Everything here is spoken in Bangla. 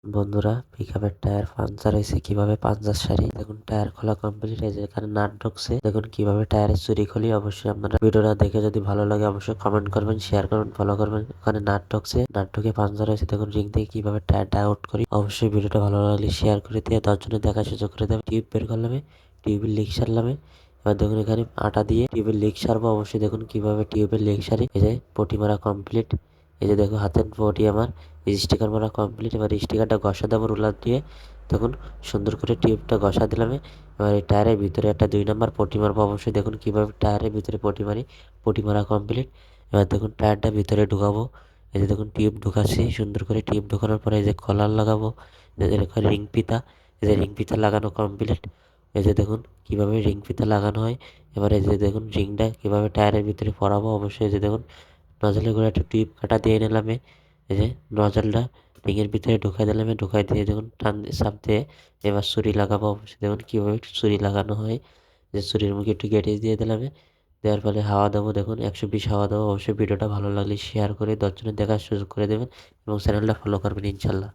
বন্ধুরা, পিকআপের টায়ার পাংচার হয়েছে। কিভাবে পাংচার সারি দেখুন। টায়ার খোলা কমপ্লিট হয়েছে। এখানে নাট ঢুকছে। দেখুন কিভাবে টায়ারের চুরি খুলি। অবশ্যই আপনারা ভিডিওটা দেখে যদি ভালো লাগে অবশ্যই কমেন্ট করবেন, শেয়ার করবেন, ফলো করবেন। ওখানে নাট ঢুকছে, নাট ঢুকে পাংচার হয়েছে। দেখুন রিং দিয়ে কিভাবে টায়ারটা আউট করি। অবশ্যই ভিডিওটা ভালো লাগলে শেয়ার করে দিয়ে 10 জনের দেখার সুযোগ করে দেবেন। টিউব বের করলাম, টিউবের লিক সারলাম। এবার দেখুন এখানে আটা দিয়ে টিউবের লিক সারবো। অবশ্যই দেখুন কিভাবে টিউবের লিক সারি। এই যে পটি মারা কমপ্লিট। এই যে দেখো হাতের পটি আমার স্টিকার মারা কমপ্লিট। এবার স্টিকারটা ঘষা দেবো রুলার দিয়ে। দেখুন সুন্দর করে টিউবটা ঘষা দিলাম। এবার এই টায়ারের ভিতরে একটা 2 নাম্বার পটি মারবো। অবশ্যই দেখুন কিভাবে টায়ারের ভিতরে পটি মারি। পটি মারা কমপ্লিট। এবার দেখুন টায়ারটা ভিতরে ঢুকাবো। এই যে দেখুন টিউব ঢুকাচ্ছি। সুন্দর করে টিউব ঢোকানোর পরে এই যে কলার লাগাবো। এরকম রিং ফিতা, এই যে রিং ফিতা লাগানো কমপ্লিট। এই যে দেখুন কিভাবে রিং ফিতা লাগানো হয়। এবার এই যে দেখুন রিংটা কিভাবে টায়ারের ভিতরে পরাবো। অবশ্যই এই যে দেখুন নজলে করে একটা টিউব কাটা দিয়ে নিলাম। এই যে নজলটা রিংয়ের ভিতরে ঢুকাই দিলাম। ঢুকাই দিয়ে দেখুন টান চাপ দিয়ে এবার ছুরি লাগাবো। অবশ্যই দেখুন কীভাবে ছুরি লাগানো হয়। যে ছুরির মুখে একটু গেটিস দিয়ে দিলাম। দেওয়ার ফলে হাওয়া দেবো। দেখুন 120 হাওয়া দেবো। অবশ্যই ভিডিওটা ভালো লাগলে শেয়ার করে 10 জনের দেখার সুযোগ করে দেবেন এবং চ্যানেলটা ফলো করবেন ইনশাল্লাহ।